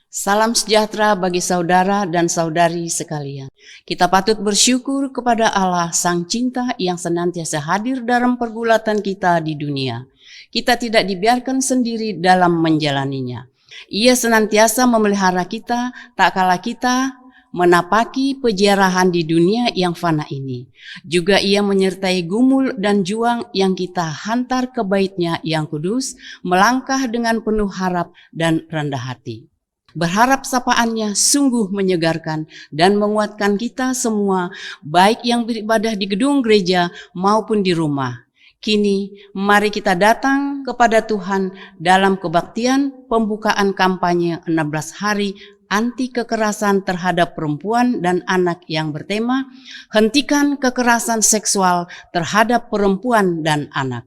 Salam sejahtera bagi saudara dan saudari sekalian. Kita patut bersyukur kepada Allah Sang Cinta yang senantiasa hadir dalam pergulatan kita di dunia. Kita tidak dibiarkan sendiri dalam menjalaninya. Ia senantiasa memelihara kita, tak kala kita menapaki peziarahan di dunia yang fana ini. Juga ia menyertai gumul dan juang yang kita hantar ke bait-Nya yang kudus, melangkah dengan penuh harap dan rendah hati. Berharap sapaan-Nya sungguh menyegarkan dan menguatkan kita semua, baik yang beribadah di gedung gereja maupun di rumah. Kini, mari kita datang kepada Tuhan dalam kebaktian pembukaan kampanye 16 hari anti kekerasan terhadap perempuan dan anak yang bertema, hentikan kekerasan seksual terhadap perempuan dan anak.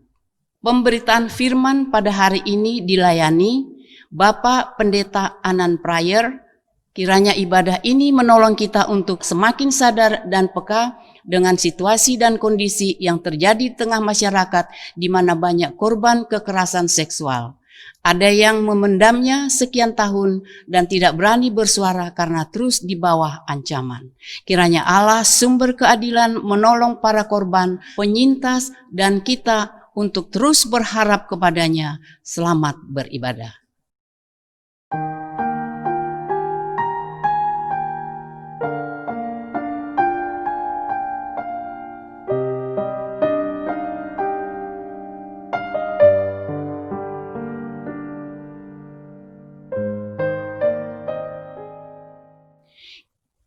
Pemberitaan firman pada hari ini dilayani Bapak Pendeta Anan Prayer. Kiranya ibadah ini menolong kita untuk semakin sadar dan peka dengan situasi dan kondisi yang terjadi di tengah masyarakat di mana banyak korban kekerasan seksual. Ada yang memendamnya sekian tahun dan tidak berani bersuara karena terus di bawah ancaman. Kiranya Allah sumber keadilan menolong para korban, penyintas, dan kita untuk terus berharap kepadanya. Selamat beribadah.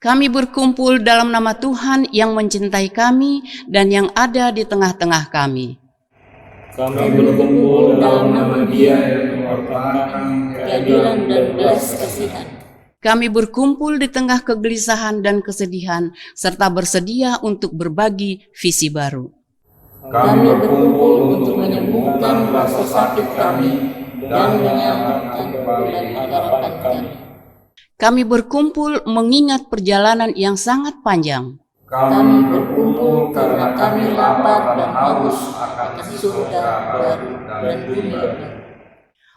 Kami berkumpul dalam nama Tuhan yang mencintai kami dan yang ada di tengah-tengah kami. Kami berkumpul dalam nama Dia yang mengorbankan keadilan dan belas kasihan. Kami berkumpul di tengah kegelisahan dan kesedihan, serta bersedia untuk berbagi visi baru. Kami berkumpul untuk menyembuhkan rasa sakit kami dan menyelamatkan kembali harapan kami. Kami berkumpul mengingat perjalanan yang sangat panjang. Kami berkumpul karena kami lapar dan haus akan surga baru dan bumi baru.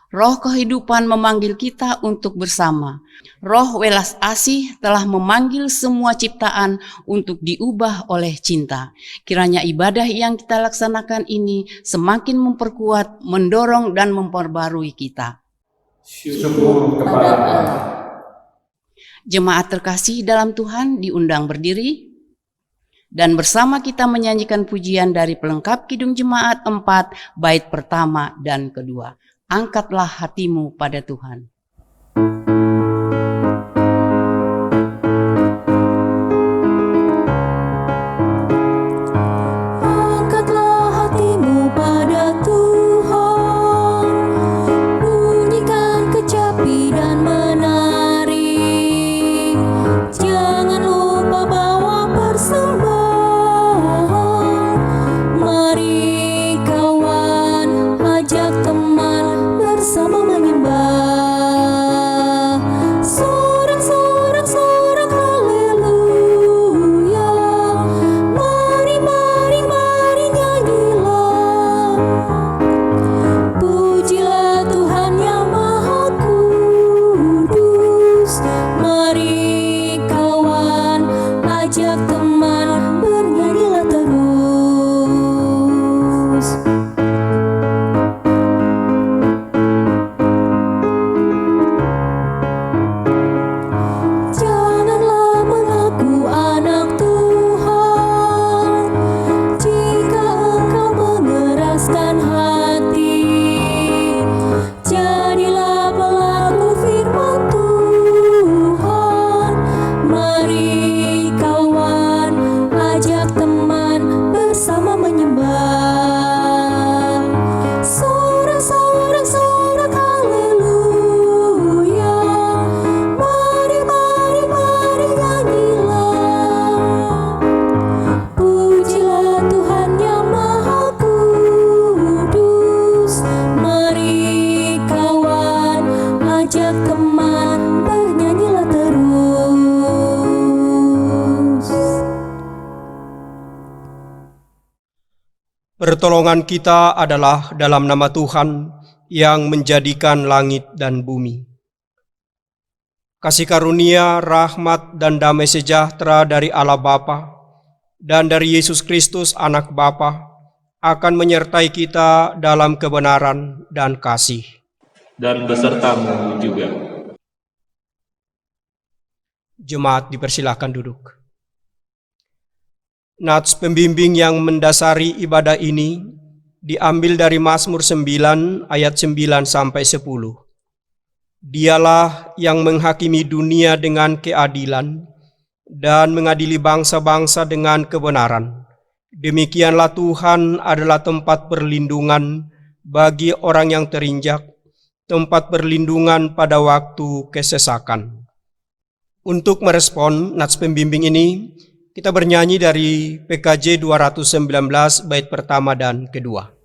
Roh kehidupan memanggil kita untuk bersama. Roh welas asih telah memanggil semua ciptaan untuk diubah oleh cinta. Kiranya ibadah yang kita laksanakan ini semakin memperkuat, mendorong, dan memperbarui kita. Syukur kepada Allah. Jemaat terkasih dalam Tuhan diundang berdiri dan bersama kita menyanyikan pujian dari pelengkap Kidung Jemaat 4 bait pertama dan kedua. Angkatlah hatimu pada Tuhan. Pertolongan kita adalah dalam nama Tuhan yang menjadikan langit dan bumi. Kasih karunia, rahmat, dan damai sejahtera dari Allah Bapa dan dari Yesus Kristus Anak Bapa akan menyertai kita dalam kebenaran dan kasih. Dan besertamu juga. Jemaat dipersilakan duduk. Nats pembimbing yang mendasari ibadah ini diambil dari Mazmur 9 ayat 9 sampai 10. Dialah yang menghakimi dunia dengan keadilan dan mengadili bangsa-bangsa dengan kebenaran. Demikianlah Tuhan adalah tempat perlindungan bagi orang yang terinjak, tempat perlindungan pada waktu kesesakan. Untuk merespon nats pembimbing ini, kita bernyanyi dari PKJ 219 bait pertama dan kedua.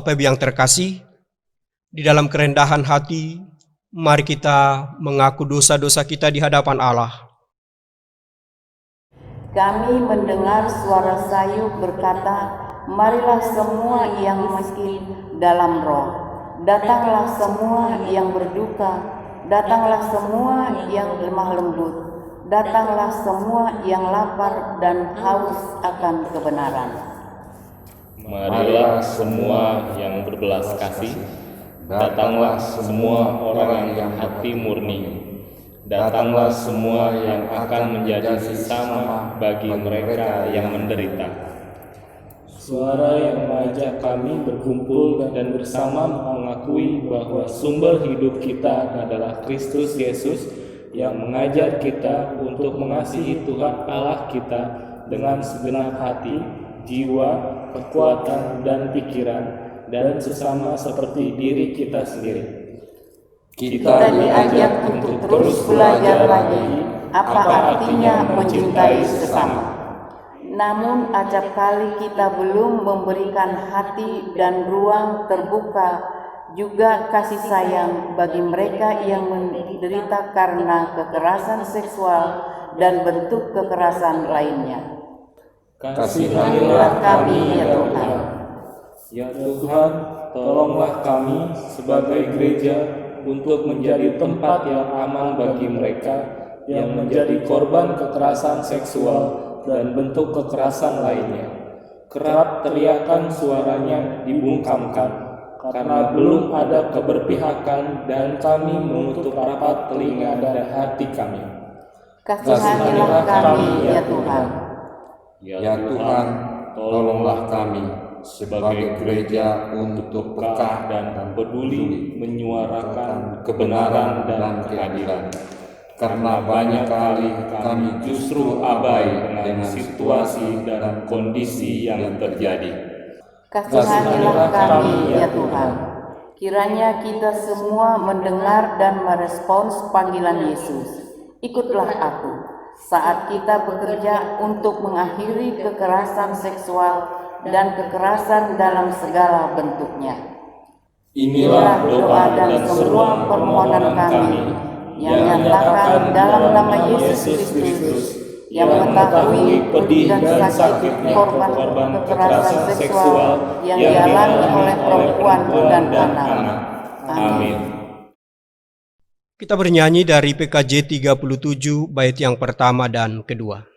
Bapak Ibu yang terkasih, di dalam kerendahan hati, mari kita mengaku dosa-dosa kita di hadapan Allah. Kami mendengar suara sayup berkata, marilah semua yang miskin dalam roh, datanglah semua yang berduka, datanglah semua yang lemah lembut, datanglah semua yang lapar dan haus akan kebenaran. Marilah semua yang berbelas kasih, datanglah semua orang yang hati murni, datanglah semua yang akan menjadi sesama bagi mereka yang menderita. Suara yang mengajak kami berkumpul dan bersama mengakui bahwa sumber hidup kita adalah Kristus Yesus yang mengajar kita untuk mengasihi Tuhan Allah kita dengan segenap hati, jiwa, kekuatan dan pikiran, dan sesama seperti diri kita sendiri. Kita diajak untuk terus belajar lagi apa artinya mencintai sesama. Namun acap kali kita belum memberikan hati dan ruang terbuka juga kasih sayang bagi mereka yang menderita karena kekerasan seksual dan bentuk kekerasan lainnya. Kasihanilah kami ya Tuhan. Ya Tuhan, Tolonglah kami sebagai gereja untuk menjadi tempat yang aman bagi mereka yang menjadi korban kekerasan seksual dan bentuk kekerasan lainnya. Kerap teriakan suaranya dibungkamkan karena belum ada keberpihakan dan kami menutup rapat telinga dan hati kami. Kasihanilah kami, ya Tuhan. Ya Tuhan, tolonglah kami sebagai gereja untuk peka dan peduli menyuarakan kebenaran dan keadilan. Karena banyak kali kami justru abai dengan situasi dan kondisi yang terjadi. Kasihanilah kami, ya Tuhan. Kiranya kita semua mendengar dan merespons panggilan Yesus. Ikutlah aku saat kita bekerja untuk mengakhiri kekerasan seksual dan kekerasan dalam segala bentuknya. Inilah doa dan seruan permohonan kami yang nyatakan dalam nama Yesus Kristus yang mengetahui pedih dan sakit korban kekerasan seksual yang dialami oleh perempuan dan anak. Amin. Kita bernyanyi dari PKJ 37 bait yang pertama dan kedua.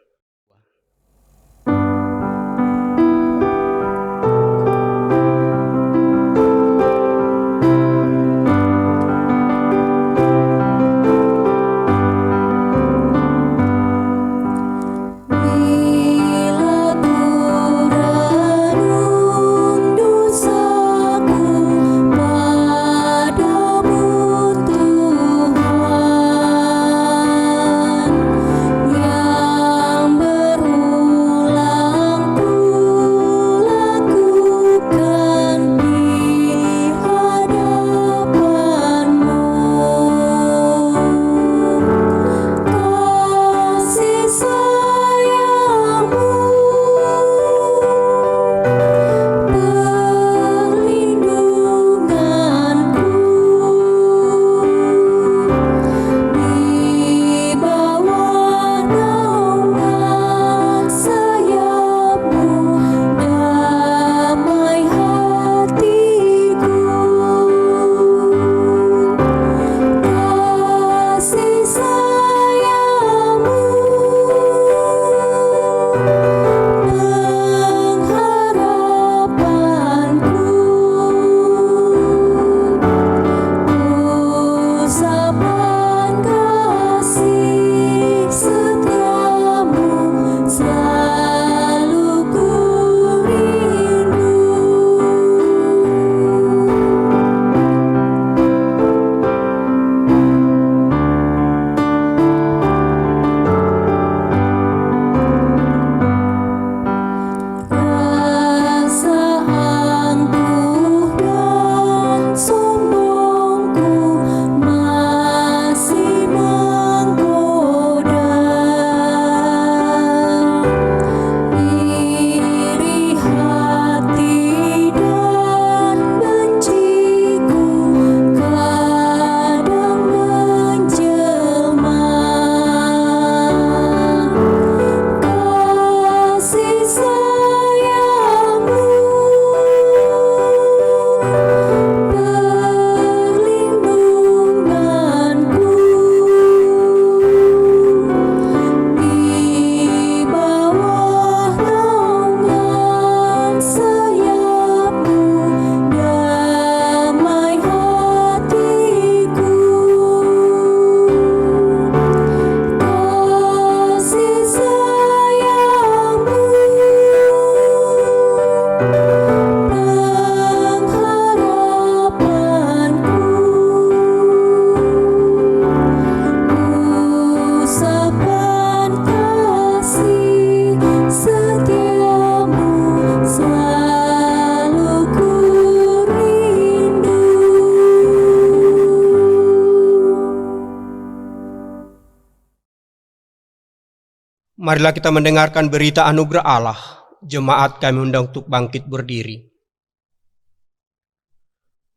Marilah kita mendengarkan berita anugerah Allah. Jemaat kami undang untuk bangkit berdiri.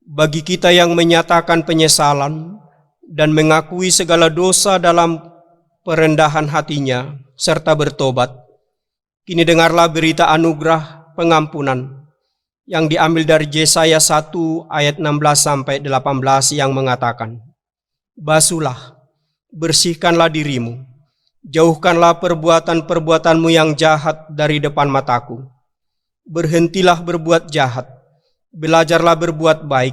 Bagi kita yang menyatakan penyesalan dan mengakui segala dosa dalam perendahan hatinya serta bertobat, kini dengarlah berita anugerah pengampunan yang diambil dari Yesaya 1 ayat 16 sampai 18 yang mengatakan, "Basuhlah, bersihkanlah dirimu, jauhkanlah perbuatan-perbuatanmu yang jahat dari depan mataku. Berhentilah berbuat jahat, belajarlah berbuat baik,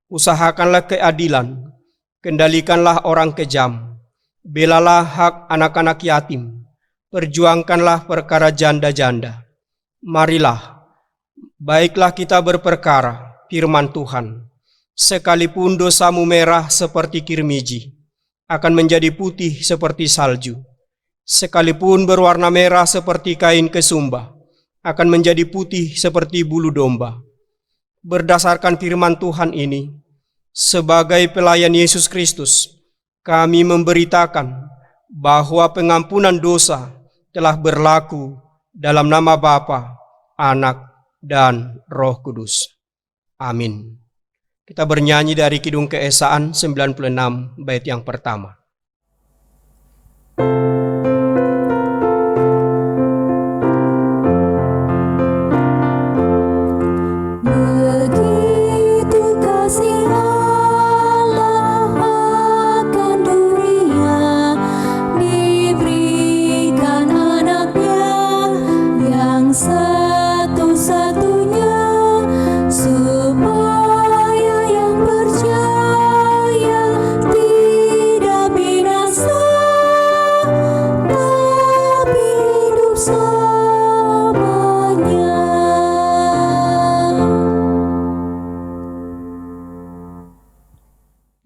usahakanlah keadilan, kendalikanlah orang kejam, belalah hak anak-anak yatim, perjuangkanlah perkara janda-janda. Marilah, baiklah kita berperkara, firman Tuhan. Sekalipun dosamu merah seperti kirmiji, akan menjadi putih seperti salju. Sekalipun berwarna merah seperti kain kesumba, akan menjadi putih seperti bulu domba." Berdasarkan firman Tuhan ini, sebagai pelayan Yesus Kristus, kami memberitakan bahwa pengampunan dosa telah berlaku dalam nama Bapa, Anak, dan Roh Kudus. Amin. Kita bernyanyi dari Kidung Keesaan 96 bait yang pertama.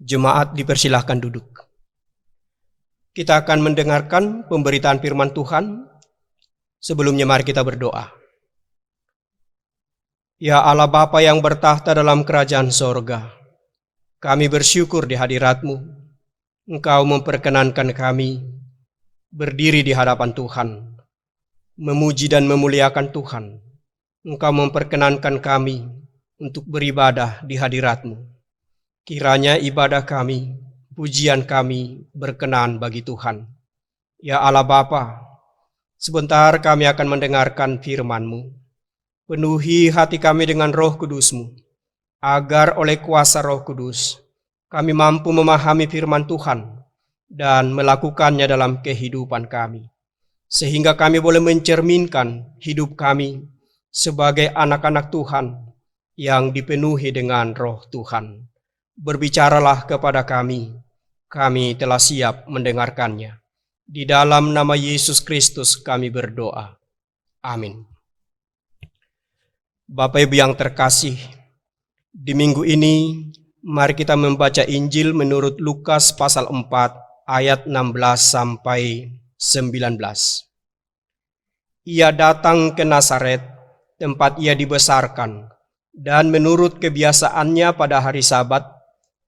Jemaat dipersilahkan duduk. Kita akan mendengarkan pemberitaan firman Tuhan. Sebelumnya mari kita berdoa. Ya Allah Bapa yang bertahta dalam kerajaan sorga, kami bersyukur di hadirat-Mu. Engkau memperkenankan kami berdiri di hadapan Tuhan, memuji dan memuliakan Tuhan. Engkau memperkenankan kami untuk beribadah di hadirat-Mu. Kiranya ibadah kami, pujian kami berkenan bagi Tuhan. Ya Allah Bapa, sebentar kami akan mendengarkan firman-Mu. Penuhi hati kami dengan Roh Kudus-Mu, agar oleh kuasa Roh Kudus kami mampu memahami firman Tuhan dan melakukannya dalam kehidupan kami, sehingga kami boleh mencerminkan hidup kami sebagai anak-anak Tuhan yang dipenuhi dengan Roh Tuhan. Berbicaralah kepada kami, kami telah siap mendengarkannya. Di dalam nama Yesus Kristus kami berdoa. Amin. Bapak Ibu yang terkasih, di minggu ini mari kita membaca Injil menurut Lukas pasal 4 ayat 16 sampai 19. Ia datang ke Nazaret, tempat ia dibesarkan, dan menurut kebiasaannya pada hari Sabat,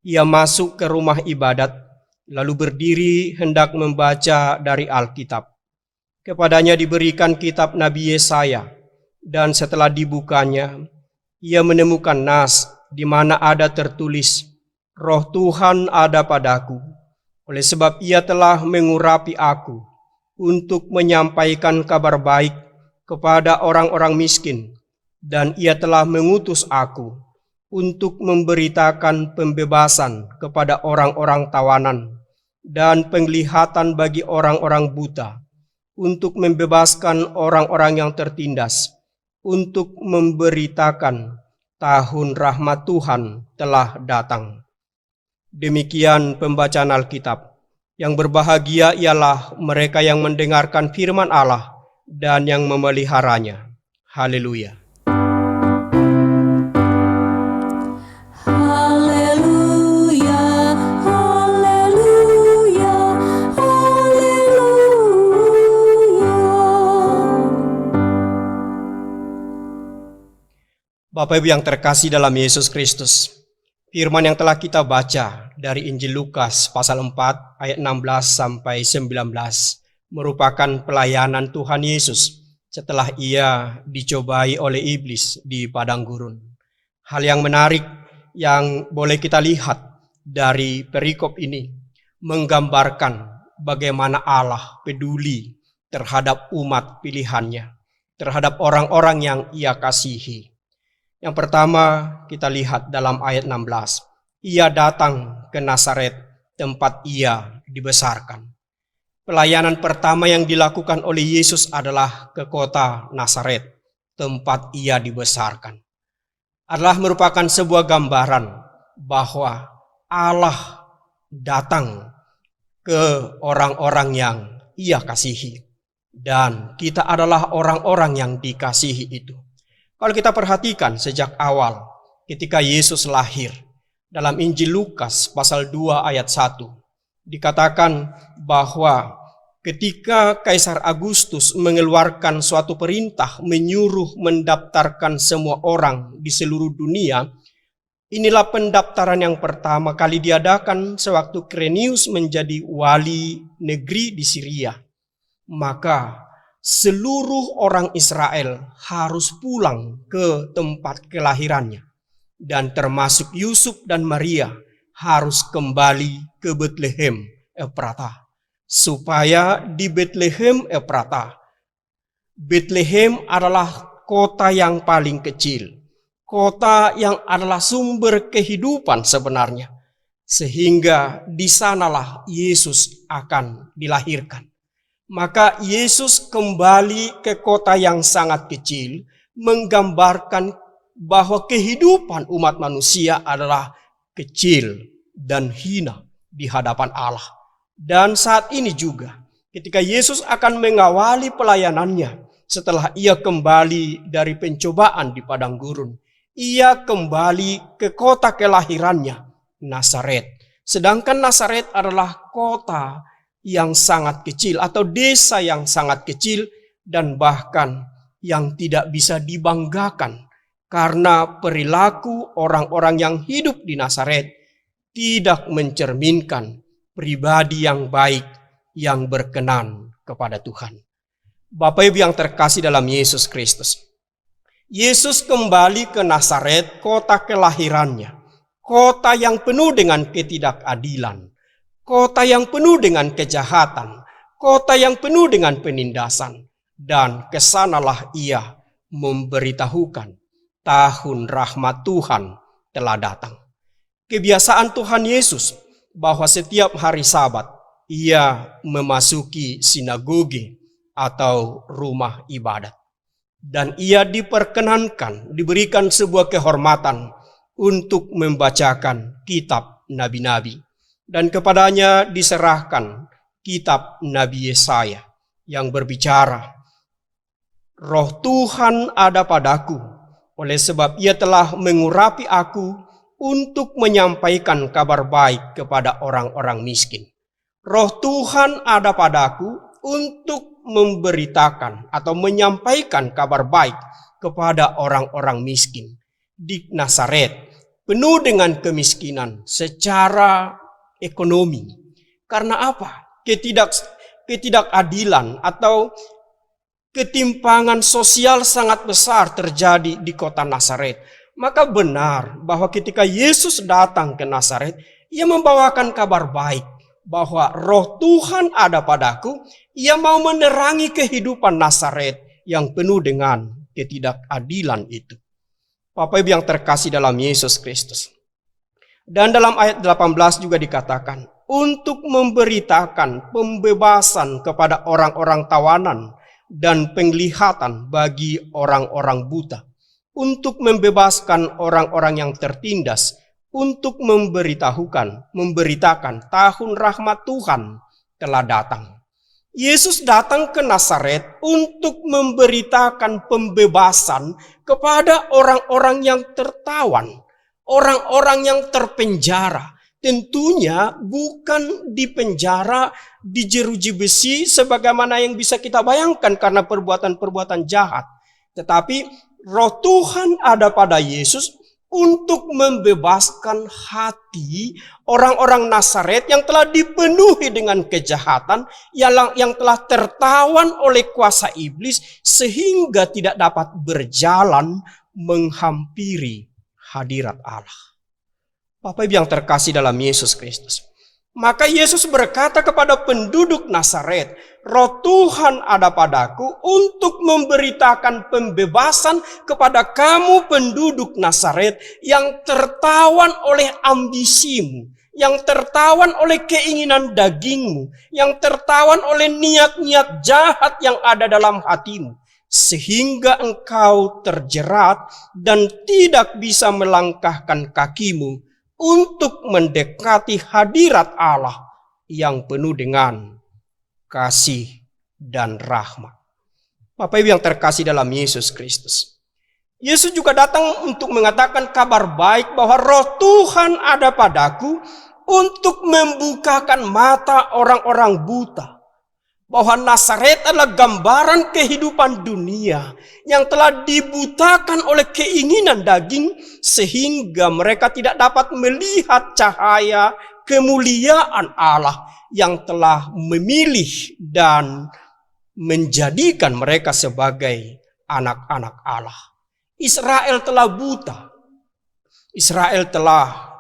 ia masuk ke rumah ibadat, lalu berdiri hendak membaca dari Alkitab. Kepadanya diberikan kitab Nabi Yesaya, dan setelah dibukanya, ia menemukan nas di mana ada tertulis, "Roh Tuhan ada padaku, oleh sebab ia telah mengurapi aku untuk menyampaikan kabar baik kepada orang-orang miskin, dan ia telah mengutus aku untuk memberitakan pembebasan kepada orang-orang tawanan dan penglihatan bagi orang-orang buta, untuk membebaskan orang-orang yang tertindas, untuk memberitakan tahun rahmat Tuhan telah datang." Demikian pembacaan Alkitab. Yang berbahagia ialah mereka yang mendengarkan firman Allah dan yang memeliharanya. Haleluya. Bapak Ibu yang terkasih dalam Yesus Kristus, firman yang telah kita baca dari Injil Lukas pasal 4 ayat 16 sampai 19 merupakan pelayanan Tuhan Yesus setelah ia dicobai oleh iblis di padang gurun. Hal yang menarik yang boleh kita lihat dari perikop ini menggambarkan bagaimana Allah peduli terhadap umat pilihannya, terhadap orang-orang yang ia kasihi. Yang pertama kita lihat dalam ayat 16. Ia datang ke Nazaret, tempat ia dibesarkan. Pelayanan pertama yang dilakukan oleh Yesus adalah ke kota Nazaret, tempat ia dibesarkan. Adalah merupakan sebuah gambaran bahwa Allah datang ke orang-orang yang ia kasihi. Dan kita adalah orang-orang yang dikasihi itu. Kalau kita perhatikan sejak awal ketika Yesus lahir, dalam Injil Lukas pasal 2 ayat 1 dikatakan bahwa ketika Kaisar Agustus mengeluarkan suatu perintah menyuruh mendaftarkan semua orang di seluruh dunia, inilah pendaftaran yang pertama kali diadakan sewaktu Quirinius menjadi wali negeri di Syria. Maka seluruh orang Israel harus pulang ke tempat kelahirannya. Dan termasuk Yusuf dan Maria harus kembali ke Betlehem Efratah. Supaya di Betlehem Efratah, Betlehem adalah kota yang paling kecil. Kota yang adalah sumber kehidupan sebenarnya. Sehingga di sanalah Yesus akan dilahirkan. Maka Yesus kembali ke kota yang sangat kecil, menggambarkan bahwa kehidupan umat manusia adalah kecil dan hina di hadapan Allah. Dan saat ini juga, ketika Yesus akan mengawali pelayanannya, setelah ia kembali dari pencobaan di padang gurun, ia kembali ke kota kelahirannya, Nazaret. Sedangkan Nazaret adalah kota yang sangat kecil atau desa yang sangat kecil dan bahkan yang tidak bisa dibanggakan karena perilaku orang-orang yang hidup di Nazaret tidak mencerminkan pribadi yang baik yang berkenan kepada Tuhan. Bapak Ibu yang terkasih dalam Yesus Kristus, Yesus kembali ke Nazaret, kota kelahirannya, kota yang penuh dengan ketidakadilan, kota yang penuh dengan kejahatan, kota yang penuh dengan penindasan. Dan kesanalah ia memberitahukan tahun rahmat Tuhan telah datang. Kebiasaan Tuhan Yesus bahwa setiap hari Sabat ia memasuki sinagoge atau rumah ibadat. Dan ia diperkenankan, diberikan sebuah kehormatan untuk membacakan kitab nabi-nabi. Dan kepadanya diserahkan kitab Nabi Yesaya yang berbicara, Roh Tuhan ada padaku, oleh sebab ia telah mengurapi aku untuk menyampaikan kabar baik kepada orang-orang miskin. Roh Tuhan ada padaku untuk memberitakan atau menyampaikan kabar baik kepada orang-orang miskin. Di Nazaret penuh dengan kemiskinan secara ekonomi. Karena apa? Ketidakadilan atau ketimpangan sosial sangat besar terjadi di kota Nazaret. Maka benar bahwa ketika Yesus datang ke Nazaret, ia membawakan kabar baik bahwa Roh Tuhan ada padaku. Ia mau menerangi kehidupan Nazaret yang penuh dengan ketidakadilan itu. Bapak Ibu yang terkasih dalam Yesus Kristus. Dan dalam ayat 18 juga dikatakan, untuk memberitakan pembebasan kepada orang-orang tawanan dan penglihatan bagi orang-orang buta, untuk membebaskan orang-orang yang tertindas, untuk memberitakan tahun rahmat Tuhan telah datang. Yesus datang ke Nazaret untuk memberitakan pembebasan kepada orang-orang yang tertawan, orang-orang yang terpenjara. Tentunya bukan di penjara di jeruji besi sebagaimana yang bisa kita bayangkan karena perbuatan-perbuatan jahat. Tetapi Roh Tuhan ada pada Yesus untuk membebaskan hati orang-orang Nazaret yang telah dipenuhi dengan kejahatan, yang telah tertawan oleh kuasa iblis sehingga tidak dapat berjalan menghampiri hadirat Allah. Bapak Ibu yang terkasih dalam Yesus Kristus, Maka Yesus berkata kepada penduduk Nazaret, Roh Tuhan ada padaku untuk memberitakan pembebasan kepada kamu penduduk Nazaret yang tertawan oleh ambisimu, yang tertawan oleh keinginan dagingmu, yang tertawan oleh niat-niat jahat yang ada dalam hatimu, sehingga engkau terjerat dan tidak bisa melangkahkan kakimu untuk mendekati hadirat Allah yang penuh dengan kasih dan rahmat. Bapak Ibu yang terkasih dalam Yesus Kristus, Yesus juga datang untuk mengatakan kabar baik bahwa Roh Tuhan ada padaku untuk membukakan mata orang-orang buta. Bahwa Nazaret adalah gambaran kehidupan dunia yang telah dibutakan oleh keinginan daging sehingga mereka tidak dapat melihat cahaya kemuliaan Allah yang telah memilih dan menjadikan mereka sebagai anak-anak Allah. Israel telah buta. Israel telah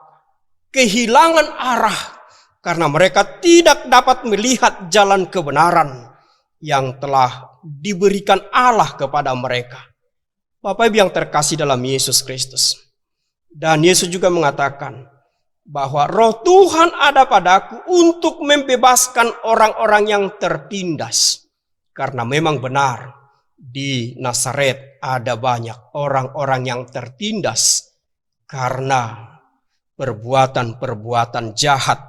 kehilangan arah karena mereka tidak dapat melihat jalan kebenaran yang telah diberikan Allah kepada mereka. Bapak Ibu yang terkasih dalam Yesus Kristus. Dan Yesus juga mengatakan bahwa Roh Tuhan ada padaku untuk membebaskan orang-orang yang tertindas. Karena memang benar di Nazaret ada banyak orang-orang yang tertindas karena perbuatan-perbuatan jahat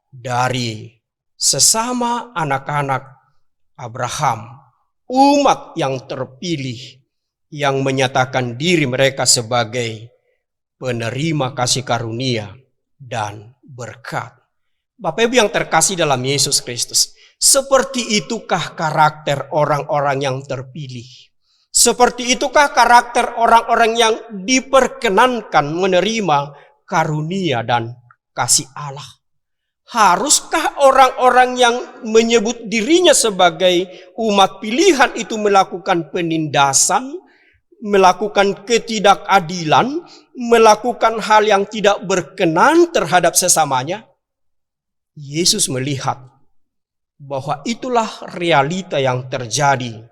dari sesama anak-anak Abraham, umat yang terpilih yang menyatakan diri mereka sebagai penerima kasih karunia dan berkat. Bapak Ibu yang terkasih dalam Yesus Kristus, seperti itukah karakter orang-orang yang terpilih? Seperti itukah karakter orang-orang yang diperkenankan menerima karunia dan kasih Allah? Haruskah orang-orang yang menyebut dirinya sebagai umat pilihan itu melakukan penindasan, melakukan ketidakadilan, melakukan hal yang tidak berkenan terhadap sesamanya? Yesus melihat bahwa itulah realita yang terjadi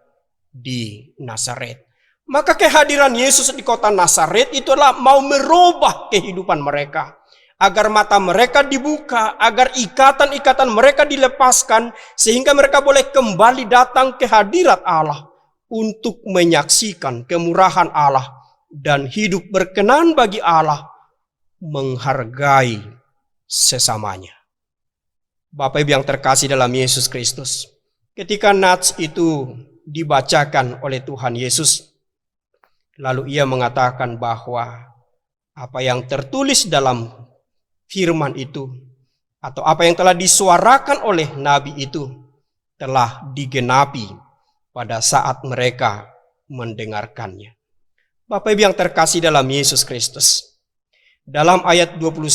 di Nazaret. Maka kehadiran Yesus di kota Nazaret itulah mau merubah kehidupan mereka. Agar mata mereka dibuka, agar ikatan-ikatan mereka dilepaskan, sehingga mereka boleh kembali datang ke hadirat Allah untuk menyaksikan kemurahan Allah dan hidup berkenan bagi Allah, menghargai sesamanya. Bapak Ibu yang terkasih dalam Yesus Kristus, ketika nats itu dibacakan oleh Tuhan Yesus, lalu ia mengatakan bahwa apa yang tertulis dalam firman itu, atau apa yang telah disuarakan oleh nabi itu, telah digenapi pada saat mereka mendengarkannya. Bapak Ibu yang terkasih dalam Yesus Kristus, dalam ayat 21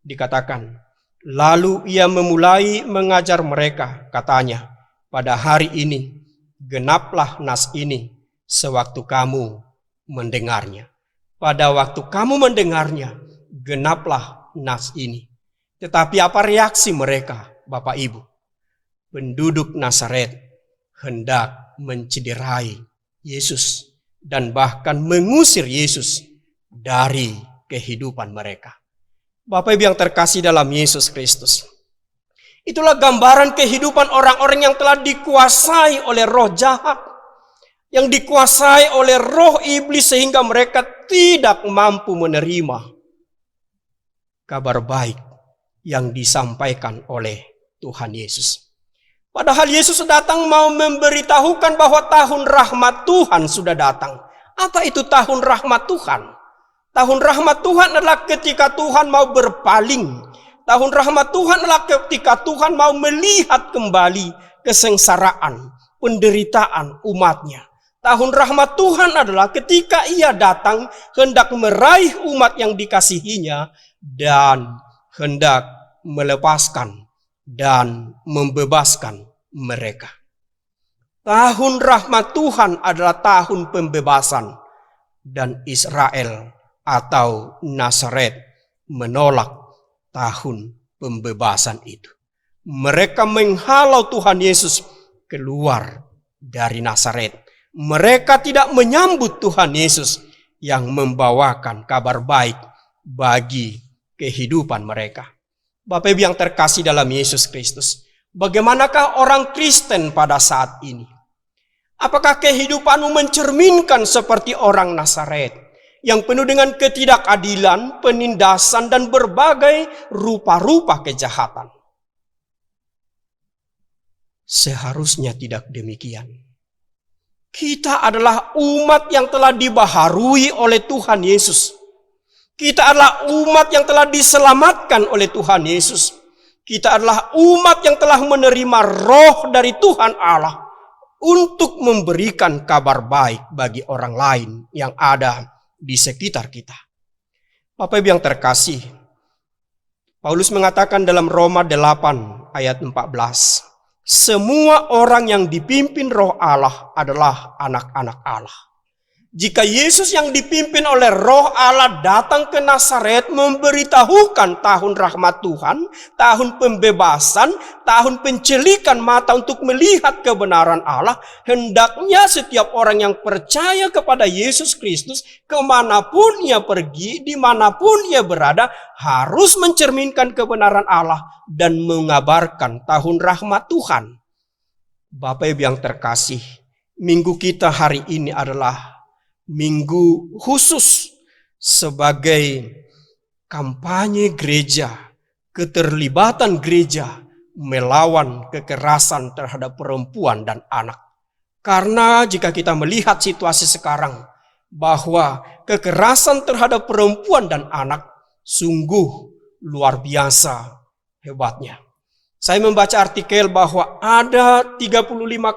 dikatakan, lalu ia memulai mengajar mereka, katanya, pada hari ini genaplah nas ini sewaktu kamu mendengarnya. Pada waktu kamu mendengarnya, genaplah nas ini. Tetapi apa reaksi mereka, Bapak Ibu? Penduduk Nazaret hendak mencederai Yesus dan bahkan mengusir Yesus dari kehidupan mereka. Bapak Ibu yang terkasih dalam Yesus Kristus, itulah gambaran kehidupan orang-orang yang telah dikuasai oleh roh jahat, yang dikuasai oleh roh iblis sehingga mereka tidak mampu menerima kabar baik yang disampaikan oleh Tuhan Yesus. Padahal Yesus datang mau memberitahukan bahwa tahun rahmat Tuhan sudah datang. Apa itu tahun rahmat Tuhan? Tahun rahmat Tuhan adalah ketika Tuhan mau berpaling. Tahun rahmat Tuhan adalah ketika Tuhan mau melihat kembali kesengsaraan, penderitaan umatnya. Tahun rahmat Tuhan adalah ketika ia datang hendak meraih umat yang dikasihinya dan hendak melepaskan dan membebaskan mereka. Tahun rahmat Tuhan adalah tahun pembebasan, dan Israel atau Nazaret menolak tahun pembebasan itu. Mereka menghalau Tuhan Yesus keluar dari Nazaret. Mereka tidak menyambut Tuhan Yesus yang membawakan kabar baik bagi kehidupan mereka. Bapak Ibu yang terkasih dalam Yesus Kristus, bagaimanakah orang Kristen pada saat ini? Apakah kehidupanmu mencerminkan seperti orang Nazaret yang penuh dengan ketidakadilan, penindasan, dan berbagai rupa-rupa kejahatan? Seharusnya tidak demikian. Kita adalah umat yang telah dibaharui oleh Tuhan Yesus. Kita adalah umat yang telah diselamatkan oleh Tuhan Yesus. Kita adalah umat yang telah menerima roh dari Tuhan Allah untuk memberikan kabar baik bagi orang lain yang ada di sekitar kita. Bapak Ibu yang terkasih, Paulus mengatakan dalam Roma 8 ayat 14, semua orang yang dipimpin roh Allah adalah anak-anak Allah. Jika Yesus yang dipimpin oleh roh Allah datang ke Nazaret memberitahukan tahun rahmat Tuhan, tahun pembebasan, tahun pencelikan mata untuk melihat kebenaran Allah, hendaknya setiap orang yang percaya kepada Yesus Kristus, kemanapun ia pergi, dimanapun ia berada, harus mencerminkan kebenaran Allah dan mengabarkan tahun rahmat Tuhan. Bapak Ibu yang terkasih, minggu kita hari ini adalah minggu khusus sebagai kampanye gereja, keterlibatan gereja melawan kekerasan terhadap perempuan dan anak. Karena jika kita melihat situasi sekarang bahwa kekerasan terhadap perempuan dan anak sungguh luar biasa hebatnya. Saya membaca artikel bahwa ada 35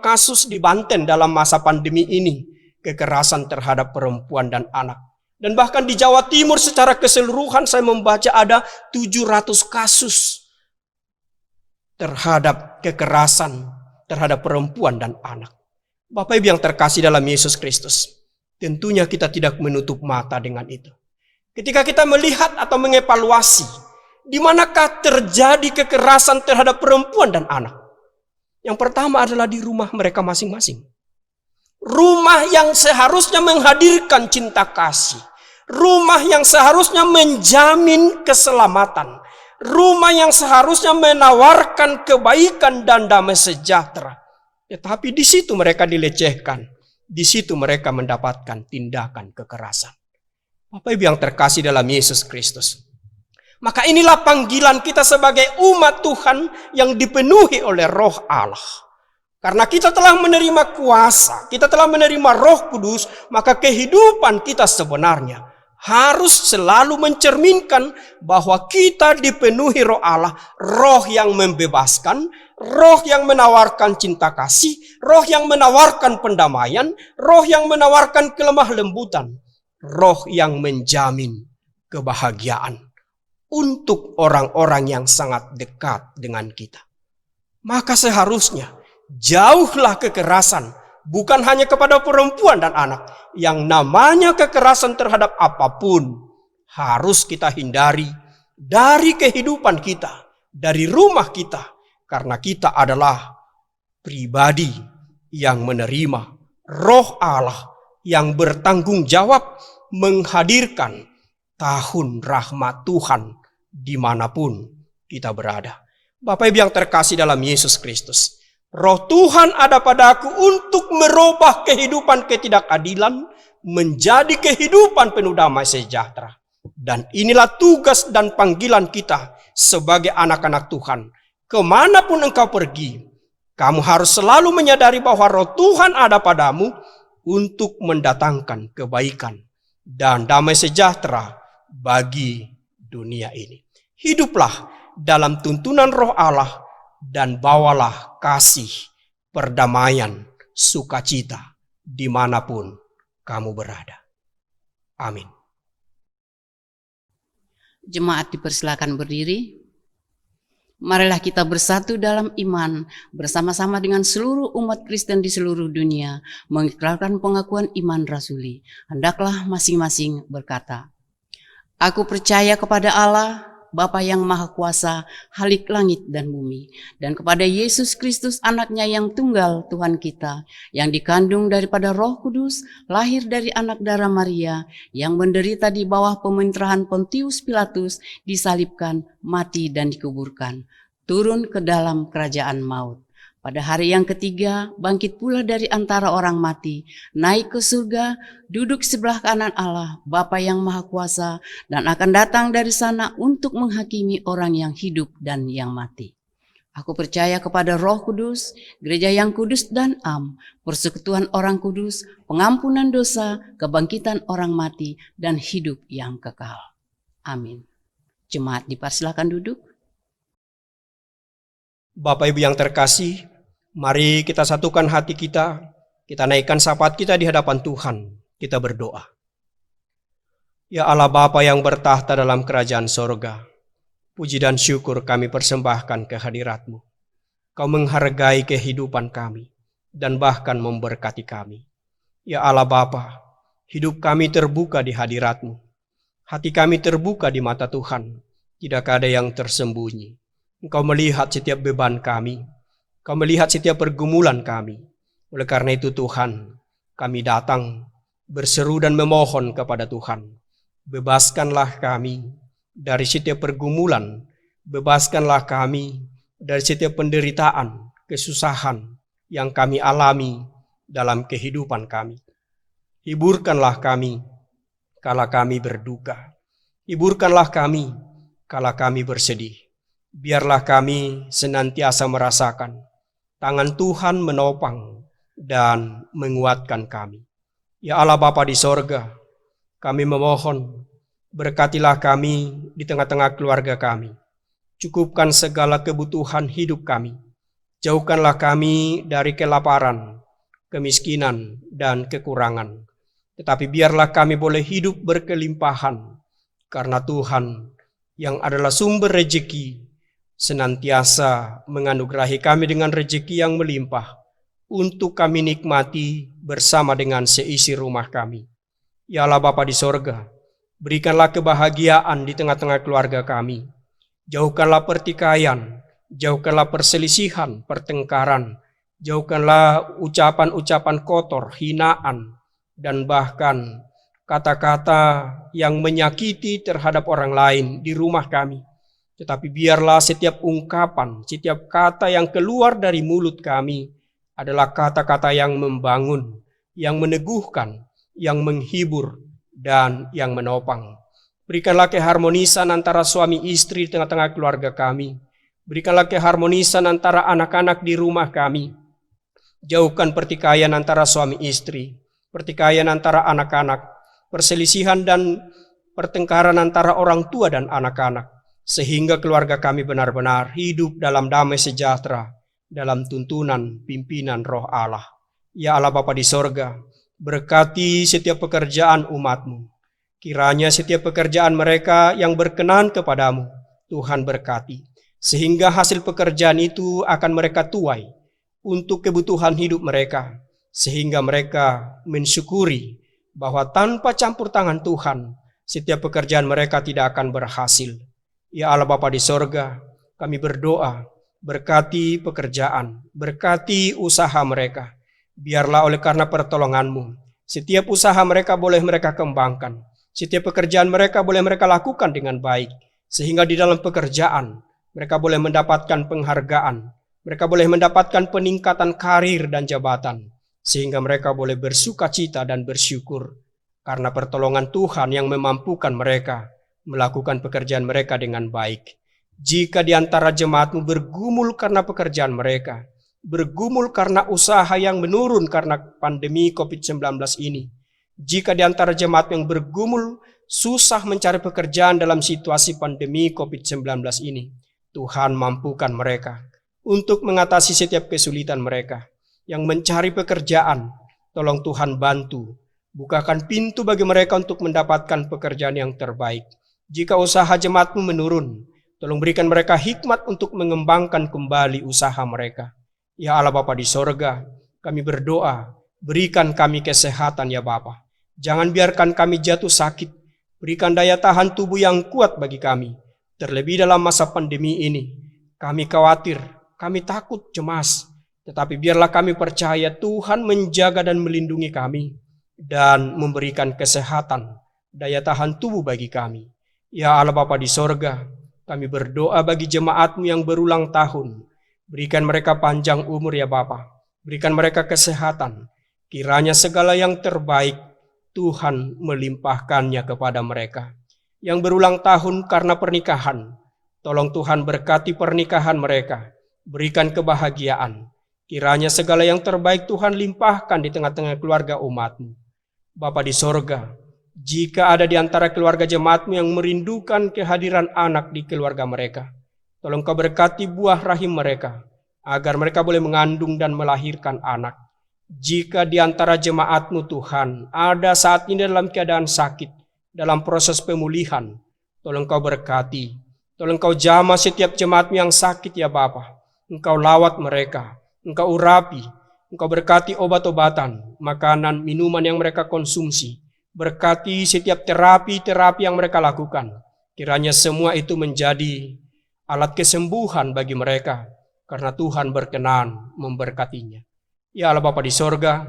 kasus di Banten dalam masa pandemi ini. Kekerasan terhadap perempuan dan anak. Dan bahkan di Jawa Timur secara keseluruhan saya membaca ada 700 kasus terhadap kekerasan terhadap perempuan dan anak. Bapak Ibu yang terkasih dalam Yesus Kristus, tentunya kita tidak menutup mata dengan itu. Ketika kita melihat atau mengevaluasi di manakah terjadi kekerasan terhadap perempuan dan anak. Yang pertama adalah di rumah mereka masing-masing. Rumah yang seharusnya menghadirkan cinta kasih. Rumah yang seharusnya menjamin keselamatan. Rumah yang seharusnya menawarkan kebaikan dan damai sejahtera. Tetapi di situ mereka dilecehkan. Di situ mereka mendapatkan tindakan kekerasan. Bapak Ibu yang terkasih dalam Yesus Kristus. Maka inilah panggilan kita sebagai umat Tuhan yang dipenuhi oleh roh Allah. Karena kita telah menerima kuasa, kita telah menerima Roh Kudus, maka kehidupan kita sebenarnya harus selalu mencerminkan bahwa kita dipenuhi roh Allah, roh yang membebaskan, roh yang menawarkan cinta kasih, roh yang menawarkan pendamaian, roh yang menawarkan kelemah lembutan, roh yang menjamin kebahagiaan untuk orang-orang yang sangat dekat dengan kita. Maka seharusnya jauhlah kekerasan, bukan hanya kepada perempuan dan anak. Yang namanya kekerasan terhadap apapun harus kita hindari dari kehidupan kita, dari rumah kita. Karena kita adalah pribadi yang menerima roh Allah yang bertanggung jawab menghadirkan tahun rahmat Tuhan dimanapun kita berada. Bapak Ibu yang terkasih dalam Yesus Kristus, Roh Tuhan ada padaku untuk merubah kehidupan ketidakadilan menjadi kehidupan penuh damai sejahtera. Dan inilah tugas dan panggilan kita sebagai anak-anak Tuhan. Kemanapun engkau pergi, kamu harus selalu menyadari bahwa Roh Tuhan ada padamu untuk mendatangkan kebaikan dan damai sejahtera bagi dunia ini. Hiduplah dalam tuntunan Roh Allah dan bawalah kasih, perdamaian, sukacita dimanapun kamu berada. Amin. Jemaat dipersilakan berdiri. Marilah kita bersatu dalam iman bersama-sama dengan seluruh umat Kristen di seluruh dunia mengikrarkan pengakuan iman rasuli. Hendaklah masing-masing berkata, Aku percaya kepada Allah, Bapa yang Maha Kuasa, Halik langit dan bumi, dan kepada Yesus Kristus anaknya yang tunggal Tuhan kita, yang dikandung daripada Roh Kudus, lahir dari anak darah Maria, yang menderita di bawah pemerintahan Pontius Pilatus, disalibkan, mati dan dikuburkan, turun ke dalam kerajaan maut. Pada hari yang ketiga, bangkit pula dari antara orang mati, naik ke surga, duduk sebelah kanan Allah, Bapa yang Maha Kuasa, dan akan datang dari sana untuk menghakimi orang yang hidup dan yang mati. Aku percaya kepada Roh Kudus, gereja yang kudus dan am, persekutuan orang kudus, pengampunan dosa, kebangkitan orang mati, dan hidup yang kekal. Amin. Jemaat dipersilakan duduk. Bapak Ibu yang terkasih, mari kita satukan hati kita naikkan syafaat kita di hadapan Tuhan, kita berdoa. Ya Allah Bapa yang bertahta dalam kerajaan sorga, puji dan syukur kami persembahkan ke hadirat-Mu. Kau menghargai kehidupan kami dan bahkan memberkati kami. Ya Allah Bapa, hidup kami terbuka di hadirat-Mu. Hati kami terbuka di mata Tuhan, tidak ada yang tersembunyi. Engkau melihat setiap beban kami, Kau melihat setiap pergumulan kami. Oleh karena itu Tuhan, kami datang berseru dan memohon kepada Tuhan. Bebaskanlah kami dari setiap pergumulan, bebaskanlah kami dari setiap penderitaan, kesusahan yang kami alami dalam kehidupan kami. Hiburkanlah kami kala kami berduka. Hiburkanlah kami kala kami bersedih. Biarlah kami senantiasa merasakan tangan Tuhan menopang dan menguatkan kami. Ya Allah Bapa di sorga, kami memohon, berkatilah kami di tengah-tengah keluarga kami. Cukupkan segala kebutuhan hidup kami. Jauhkanlah kami dari kelaparan, kemiskinan, dan kekurangan. Tetapi biarlah kami boleh hidup berkelimpahan, karena Tuhan yang adalah sumber rejeki, senantiasa menganugerahi kami dengan rejeki yang melimpah untuk kami nikmati bersama dengan seisi rumah kami. Ya Allah Bapa di sorga, berikanlah kebahagiaan di tengah-tengah keluarga kami. Jauhkanlah pertikaian, jauhkanlah perselisihan, pertengkaran, jauhkanlah ucapan-ucapan kotor, hinaan, dan bahkan kata-kata yang menyakiti terhadap orang lain di rumah kami. Tetapi biarlah setiap ungkapan, setiap kata yang keluar dari mulut kami adalah kata-kata yang membangun, yang meneguhkan, yang menghibur, dan yang menopang. Berikanlah keharmonisan antara suami istri di tengah-tengah keluarga kami. Berikanlah keharmonisan antara anak-anak di rumah kami. Jauhkan pertikaian antara suami istri, pertikaian antara anak-anak, perselisihan dan pertengkaran antara orang tua dan anak-anak. Sehingga keluarga kami benar-benar hidup dalam damai sejahtera, dalam tuntunan pimpinan Roh Allah. Ya Allah Bapa di sorga, berkati setiap pekerjaan umat-Mu. Kiranya setiap pekerjaan mereka yang berkenan kepadamu, Tuhan berkati. Sehingga hasil pekerjaan itu akan mereka tuai untuk kebutuhan hidup mereka. Sehingga mereka mensyukuri bahwa tanpa campur tangan Tuhan, setiap pekerjaan mereka tidak akan berhasil. Ya Allah Bapa di sorga, kami berdoa, berkati pekerjaan, berkati usaha mereka. Biarlah oleh karena pertolongan-Mu, setiap usaha mereka boleh mereka kembangkan. Setiap pekerjaan mereka boleh mereka lakukan dengan baik. Sehingga di dalam pekerjaan, mereka boleh mendapatkan penghargaan. Mereka boleh mendapatkan peningkatan karir dan jabatan. Sehingga mereka boleh bersuka cita dan bersyukur. Karena pertolongan Tuhan yang memampukan mereka melakukan pekerjaan mereka dengan baik. Jika di antara jemaat-Mu bergumul karena pekerjaan mereka, bergumul karena usaha yang menurun karena pandemi COVID-19 ini, jika di antara jemaat yang bergumul susah mencari pekerjaan dalam situasi pandemi COVID-19 ini, Tuhan mampukan mereka untuk mengatasi setiap kesulitan mereka. Yang mencari pekerjaan, tolong Tuhan bantu, bukakan pintu bagi mereka untuk mendapatkan pekerjaan yang terbaik. Jika usaha jemaat-Mu menurun, tolong berikan mereka hikmat untuk mengembangkan kembali usaha mereka. Ya Allah Bapa di sorga, kami berdoa, berikan kami kesehatan ya Bapa. Jangan biarkan kami jatuh sakit, berikan daya tahan tubuh yang kuat bagi kami. Terlebih dalam masa pandemi ini, kami khawatir, kami takut, cemas. Tetapi biarlah kami percaya Tuhan menjaga dan melindungi kami dan memberikan kesehatan, daya tahan tubuh bagi kami. Ya Allah Bapa di sorga, kami berdoa bagi jemaat-Mu yang berulang tahun. Berikan mereka panjang umur ya Bapa. Berikan mereka kesehatan. Kiranya segala yang terbaik Tuhan melimpahkannya kepada mereka. Yang berulang tahun karena pernikahan, tolong Tuhan berkati pernikahan mereka. Berikan kebahagiaan. Kiranya segala yang terbaik Tuhan limpahkan di tengah-tengah keluarga umat-Mu. Bapa di sorga, jika ada di antara keluarga jemaat-Mu yang merindukan kehadiran anak di keluarga mereka, tolong Kau berkati buah rahim mereka, agar mereka boleh mengandung dan melahirkan anak. Jika di antara jemaat-Mu Tuhan, ada saat ini dalam keadaan sakit, dalam proses pemulihan, tolong Kau berkati, tolong Kau jamah setiap jemaat-Mu yang sakit ya Bapa. Engkau lawat mereka, Engkau urapi, Engkau berkati obat-obatan, makanan, minuman yang mereka konsumsi. Berkati setiap terapi-terapi yang mereka lakukan. Kiranya semua itu menjadi alat kesembuhan bagi mereka, karena Tuhan berkenan memberkatinya. Ya Allah Bapa di sorga,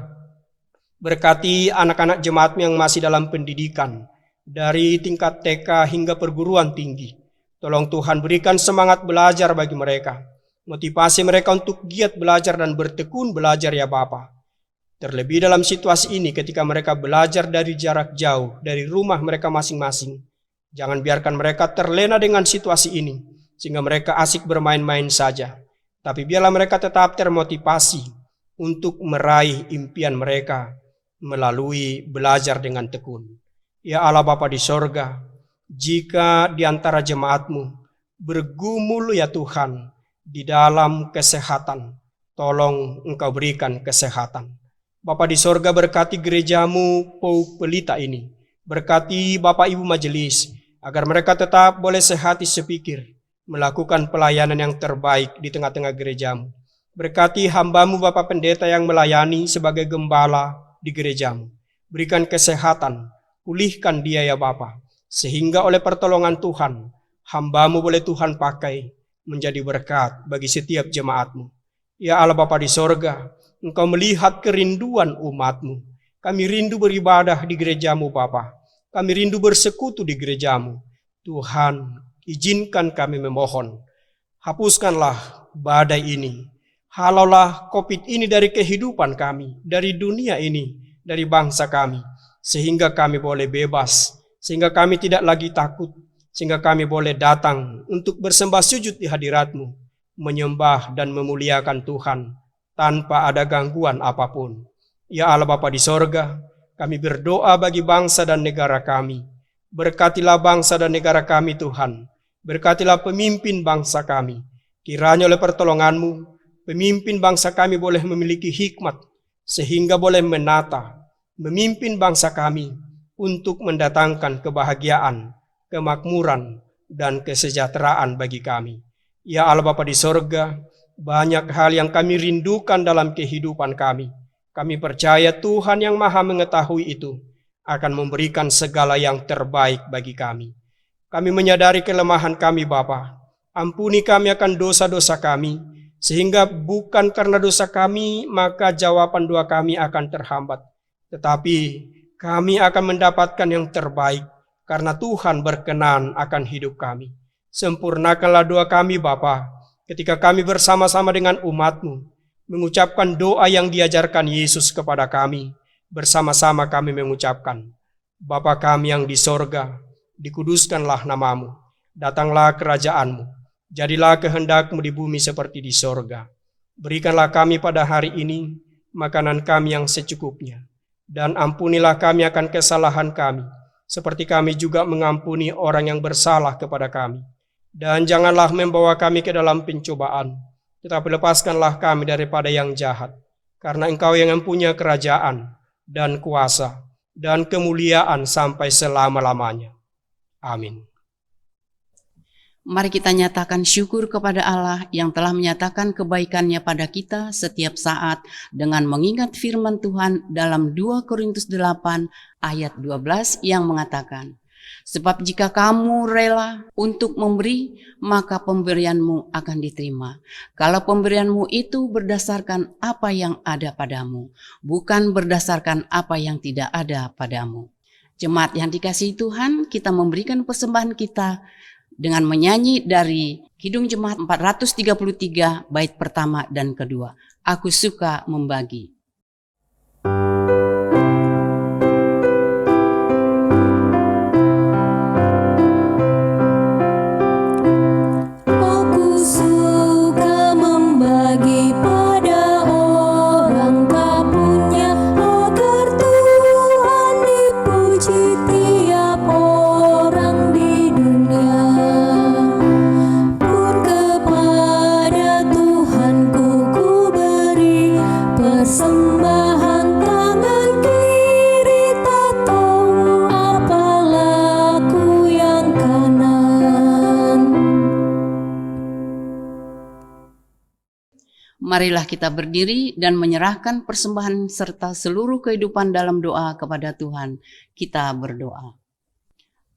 berkati anak-anak jemaat-Mu yang masih dalam pendidikan, dari tingkat TK hingga perguruan tinggi. Tolong Tuhan berikan semangat belajar bagi mereka. Motivasi mereka untuk giat belajar dan bertekun belajar ya Bapa. Terlebih dalam situasi ini ketika mereka belajar dari jarak jauh, dari rumah mereka masing-masing. Jangan biarkan mereka terlena dengan situasi ini, sehingga mereka asik bermain-main saja. Tapi biarlah mereka tetap termotivasi untuk meraih impian mereka melalui belajar dengan tekun. Ya Allah Bapa di sorga, jika di antara jemaat-Mu bergumul ya Tuhan di dalam kesehatan, tolong Engkau berikan kesehatan. Bapa di sorga, berkati gereja-Mu Pou Pelita ini. Berkati Bapak Ibu majelis, agar mereka tetap boleh sehati sepikir, melakukan pelayanan yang terbaik di tengah-tengah gereja-Mu. Berkati hamba-Mu Bapak Pendeta yang melayani sebagai gembala di gereja-Mu. Berikan kesehatan, pulihkan dia ya Bapa, sehingga oleh pertolongan Tuhan, hamba-Mu boleh Tuhan pakai menjadi berkat bagi setiap jemaat-Mu. Ya Allah Bapa di sorga, Engkau melihat kerinduan umat-Mu. Kami rindu beribadah di gereja-Mu Bapa. Kami rindu bersekutu di gereja-Mu. Tuhan, izinkan kami memohon, hapuskanlah badai ini. Halaulah COVID ini dari kehidupan kami, dari dunia ini, dari bangsa kami. Sehingga kami boleh bebas, sehingga kami tidak lagi takut, sehingga kami boleh datang untuk bersembah sujud di hadirat-Mu, menyembah dan memuliakan Tuhan tanpa ada gangguan apapun. Ya Allah Bapa di sorga, kami berdoa bagi bangsa dan negara kami. Berkatilah bangsa dan negara kami Tuhan. Berkatilah pemimpin bangsa kami. Kiranya oleh pertolongan-Mu, pemimpin bangsa kami boleh memiliki hikmat, sehingga boleh menata, memimpin bangsa kami untuk mendatangkan kebahagiaan, kemakmuran, dan kesejahteraan bagi kami. Ya Allah Bapa di sorga, banyak hal yang kami rindukan dalam kehidupan kami. Kami percaya Tuhan yang Maha mengetahui itu akan memberikan segala yang terbaik bagi kami. Kami menyadari kelemahan kami Bapa. Ampuni kami akan dosa-dosa kami, sehingga bukan karena dosa kami maka jawaban doa kami akan terhambat. Tetapi kami akan mendapatkan yang terbaik karena Tuhan berkenan akan hidup kami. Sempurnakanlah doa kami Bapa, ketika kami bersama-sama dengan umat-Mu mengucapkan doa yang diajarkan Yesus kepada kami. Bersama-sama kami mengucapkan, Bapa kami yang di sorga, dikuduskanlah nama-Mu, datanglah kerajaan-Mu, jadilah kehendak-Mu di bumi seperti di sorga. Berikanlah kami pada hari ini makanan kami yang secukupnya, dan ampunilah kami akan kesalahan kami, seperti kami juga mengampuni orang yang bersalah kepada kami. Dan janganlah membawa kami ke dalam pencobaan, tetapi lepaskanlah kami daripada yang jahat. Karena Engkau yang mempunyai kerajaan dan kuasa dan kemuliaan sampai selama-lamanya. Amin. Mari kita nyatakan syukur kepada Allah yang telah menyatakan kebaikannya pada kita setiap saat dengan mengingat firman Tuhan dalam 2 Korintus 8 ayat 12 yang mengatakan, Sebab jika kamu rela untuk memberi, maka pemberianmu akan diterima. Kalau pemberianmu itu berdasarkan apa yang ada padamu, bukan berdasarkan apa yang tidak ada padamu. Jemaat yang dikasihi Tuhan, kita memberikan persembahan kita dengan menyanyi dari Kidung Jemaat 433 bait pertama dan kedua. Aku suka membagi. Marilah kita berdiri dan menyerahkan persembahan serta seluruh kehidupan dalam doa kepada Tuhan. Kita berdoa.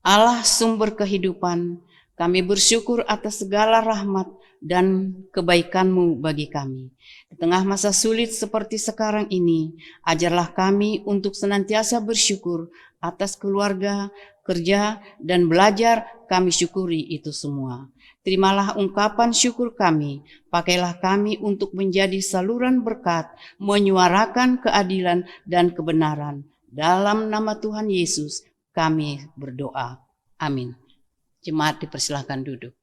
Allah sumber kehidupan, kami bersyukur atas segala rahmat dan kebaikan-Mu bagi kami. Di tengah masa sulit seperti sekarang ini, ajarlah kami untuk senantiasa bersyukur atas keluarga, kerja, dan belajar. Kami syukuri itu semua. Terimalah ungkapan syukur kami, pakailah kami untuk menjadi saluran berkat, menyuarakan keadilan dan kebenaran. Dalam nama Tuhan Yesus kami berdoa. Amin. Jemaat dipersilakan duduk.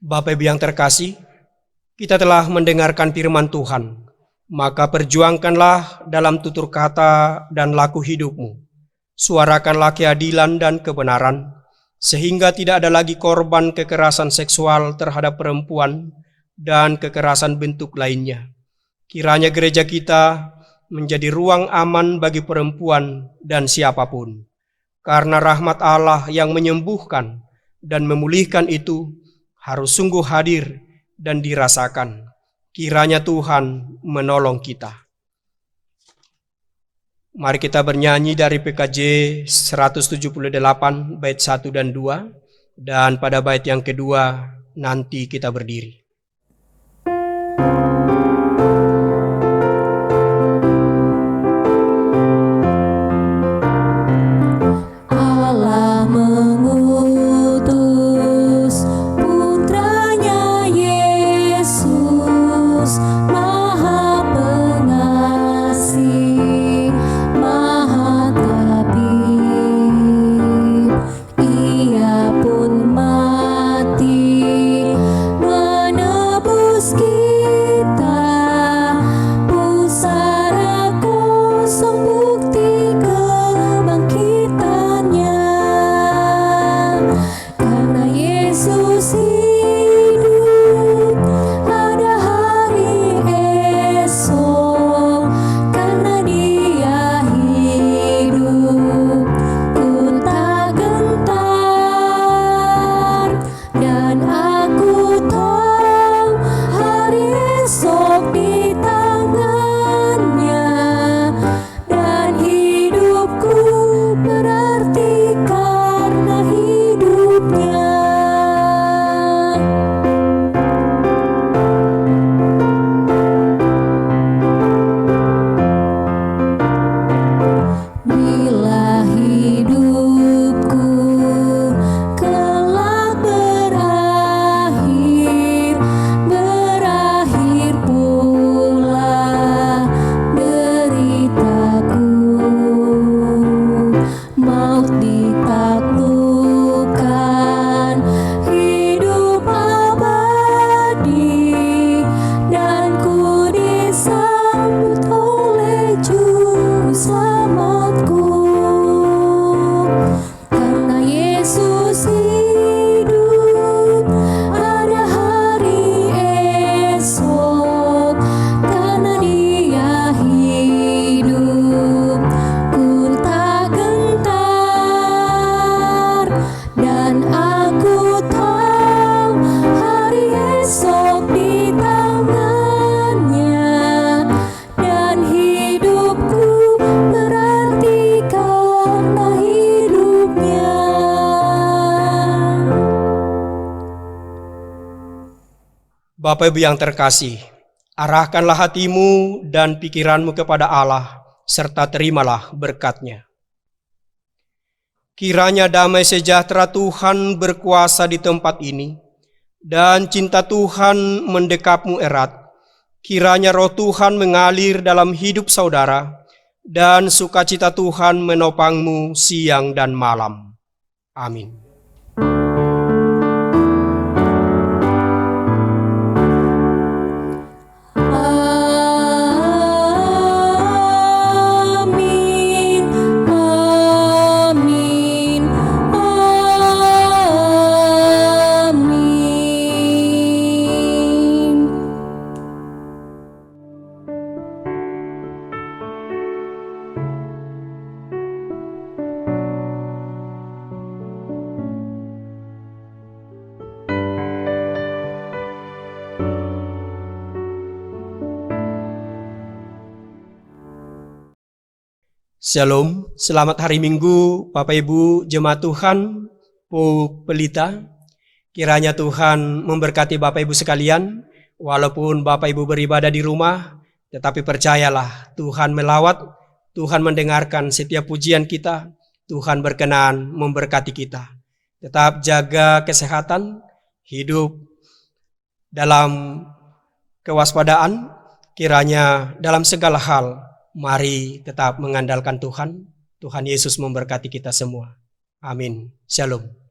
Bapak Ibu yang terkasih, kita telah mendengarkan firman Tuhan, maka perjuangkanlah dalam tutur kata dan laku hidupmu. Suarakanlah keadilan dan kebenaran, sehingga tidak ada lagi korban kekerasan seksual terhadap perempuan dan kekerasan bentuk lainnya. Kiranya gereja kita menjadi ruang aman bagi perempuan dan siapapun. Karena rahmat Allah yang menyembuhkan dan memulihkan itu harus sungguh hadir dan dirasakan. Kiranya Tuhan menolong kita. Mari kita bernyanyi dari PKJ 178 bait 1 dan 2. Dan pada bait yang kedua nanti kita berdiri. Bapak Ibu yang terkasih, arahkanlah hatimu dan pikiranmu kepada Allah, serta terimalah berkat-Nya. Kiranya damai sejahtera Tuhan berkuasa di tempat ini, dan cinta Tuhan mendekapmu erat. Kiranya roh Tuhan mengalir dalam hidup saudara, dan sukacita Tuhan menopangmu siang dan malam. Amin. Shalom, selamat hari Minggu Bapak Ibu Jemaat Tuhan, Pu Pelita. Kiranya Tuhan memberkati Bapak Ibu sekalian, walaupun Bapak Ibu beribadah di rumah, tetapi percayalah Tuhan melawat, Tuhan mendengarkan setiap pujian kita, Tuhan berkenan memberkati kita. Tetap jaga kesehatan, hidup dalam kewaspadaan, kiranya dalam segala hal, mari tetap mengandalkan Tuhan. Tuhan Yesus memberkati kita semua. Amin. Shalom.